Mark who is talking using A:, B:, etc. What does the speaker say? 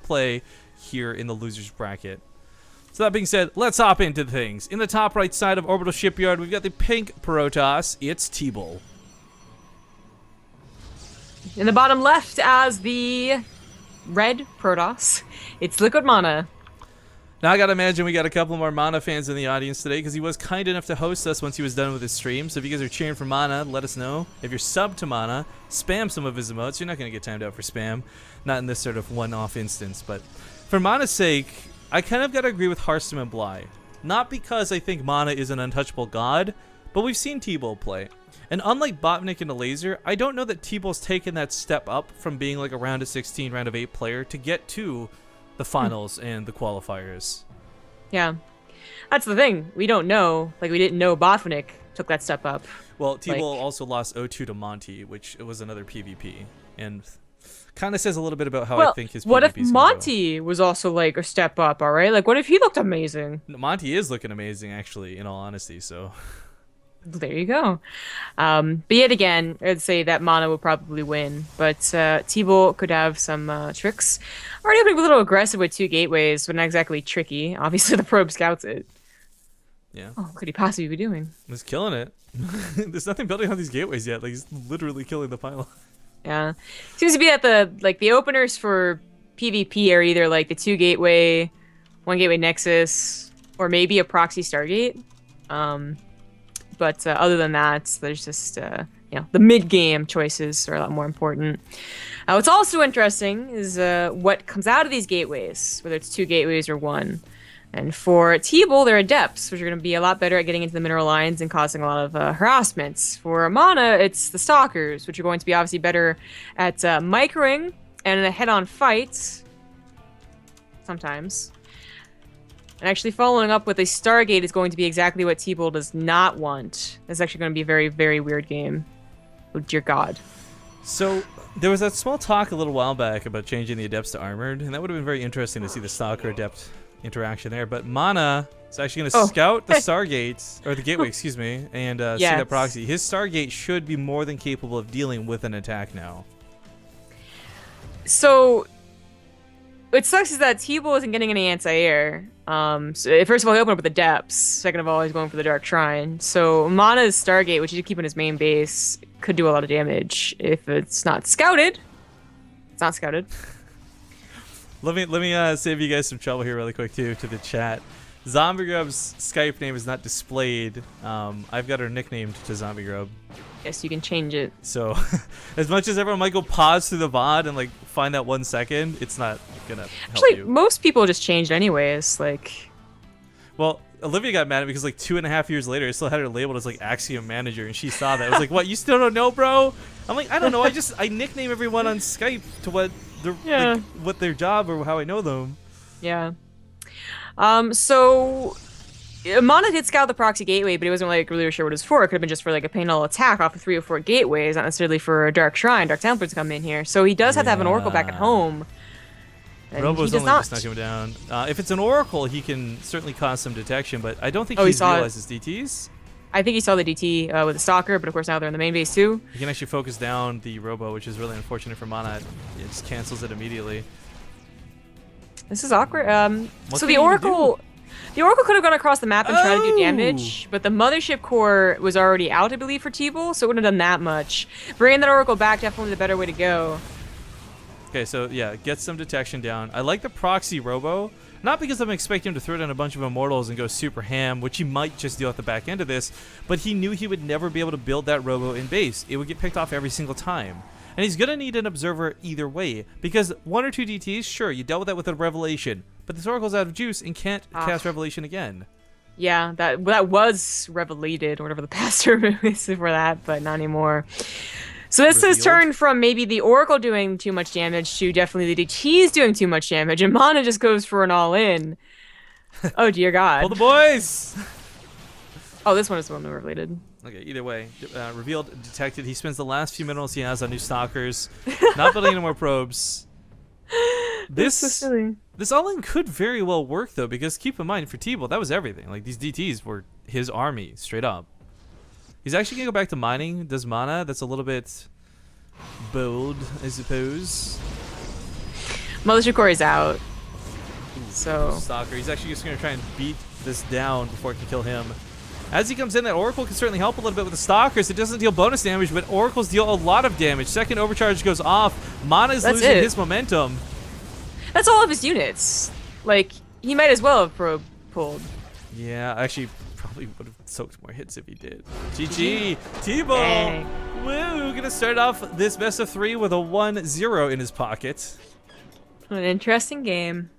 A: play here in the losers bracket. So that being said, let's hop into things. In the top right side of Orbital Shipyard, we've got the pink Protoss. It's Teebul.
B: In the bottom left as the red Protoss, it's Liquid MaNa.
A: Now I gotta imagine we got a couple more MaNa fans in the audience today because he was kind enough to host us once he was done with his stream. So if you guys are cheering for MaNa, let us know. If you're subbed to MaNa, spam some of his emotes. You're not gonna get timed out for spam. Not in this sort of one-off instance. But for MaNa's sake, I kind of gotta agree with Hearthstone and Bly. Not because I think MaNa is an untouchable god, but we've seen Teebul play. And unlike Botnik and the Laser, I don't know that Teebul's taken that step up from being like a round of 16, round of 8 player to get to the finals and the qualifiers.
B: Yeah. That's the thing. We don't know. Like, we didn't know Botnik took that step up.
A: Well, Teebul also lost 0-2 to Monty, which was another PvP. And kind of says a little bit about how I think his PvP is
B: what if
A: gonna
B: Monty was also, like, a step up, all right? Like, what if he looked amazing?
A: Monty is looking amazing, actually, in all honesty, so...
B: There you go. But yet again, I'd say that MaNa will probably win. But Teebul could have some tricks. Already being a little aggressive with 2 gateways, but not exactly tricky. Obviously, the probe scouts it.
A: Yeah.
B: Oh, what could he possibly be doing?
A: He's killing it. There's nothing building on these gateways yet. Like, he's literally killing the pylon.
B: Yeah. Seems to be that the openers for PvP are either like the 2 gateway, 1 gateway nexus, or maybe a proxy Stargate. But other than that, there's just, the mid-game choices are a lot more important. What's also interesting is what comes out of these gateways, whether it's 2 gateways or 1. And for Teebul, they're Adepts, which are going to be a lot better at getting into the mineral lines and causing a lot of harassments. For MaNa, it's the Stalkers, which are going to be obviously better at microing and in a head-on fight, sometimes. And actually following up with a Stargate is going to be exactly what Teebul does not want. It's actually going to be a very, very weird game. Oh, dear God.
A: So, there was that small talk a little while back about changing the Adepts to Armored, and that would have been very interesting to see the Stalker Adept interaction there. But MaNa is actually going to scout the Stargate, or the Gateway, excuse me, and see that proxy. His Stargate should be more than capable of dealing with an attack now.
B: So, what sucks is that Teebul isn't getting any anti-air. So first of all, he opened up with the Depths. Second of all, he's going for the Dark Shrine. So MaNa's Stargate, which he should keep in his main base, could do a lot of damage if it's not scouted. It's not scouted.
A: Let me save you guys some trouble here really quick too to the chat. Zombie Grub's Skype name is not displayed. I've got her nicknamed to Zombie Grub.
B: Yes, you can change it.
A: So, as much as everyone might go pause through the VOD and like find that 1 second, it's not gonna help you.
B: Most people just changed anyways. Like,
A: well, Olivia got mad at me because like 2.5 years later, I still had her labeled as like Axiom Manager, and she saw that. I was like, "What? You still don't know, bro?" I'm like, "I don't know. I nickname everyone on Skype to what what their job or how I know them."
B: Yeah. So MaNa did scout the proxy gateway, but he wasn't like really sure what it was for. It could have been just for like a panel attack off of 3 or 4 gateways, not necessarily for a Dark Shrine, Dark Templars to come in here. So he does have to have an Oracle back at home.
A: Robo's only just snuck him down. If it's an Oracle, he can certainly cause some detection, but I don't think he's realized his DTs.
B: I think he saw the DT with the Stalker, but of course now they're in the main base too.
A: He can actually focus down the Robo, which is really unfortunate for MaNa. It just cancels it immediately.
B: This is awkward. So the Oracle could have gone across the map and tried to do damage, but the Mothership Core was already out, I believe, for Teebul, so it wouldn't have done that much. Bringing that Oracle back, definitely the better way to go.
A: Okay, so yeah, get some detection down. I like the proxy Robo, not because I'm expecting him to throw down a bunch of Immortals and go super ham, which he might just do at the back end of this, but he knew he would never be able to build that Robo in base. It would get picked off every single time. And he's going to need an Observer either way, because 1 or 2 DTs, sure, you dealt with that with a Revelation, but this Oracle's out of juice and can't cast Revelation again.
B: Yeah, that was Revelated, or whatever the past term is for that, but not anymore. So this has turned from maybe the Oracle doing too much damage to definitely the DTs doing too much damage, and MaNa just goes for an all-in. Oh, dear God.
A: Pull the boys!
B: Oh, this one is the one that Revelated.
A: Okay, either way, revealed, detected. He spends the last few minerals he has on new Stalkers, not building any more probes. This
B: so silly.
A: This all-in could very well work, though, because keep in mind, for Teebul, that was everything. Like, these DTs were his army, straight up. He's actually going to go back to mining. Does MaNa? That's a little bit bold, I suppose.
B: Mothership Core is out. So
A: Stalker. He's actually just going to try and beat this down before it can kill him. As he comes in, that Oracle can certainly help a little bit with the Stalkers. It doesn't deal bonus damage, but Oracles deal a lot of damage. Second overcharge goes off. MaNa is losing his momentum.
B: That's all of his units. Like, he might as well have pulled.
A: Yeah, actually, probably would have soaked more hits if he did. GG! Teebul! Woo! Gonna start off this best of 3 with a 1-0 in his pocket.
B: An interesting game.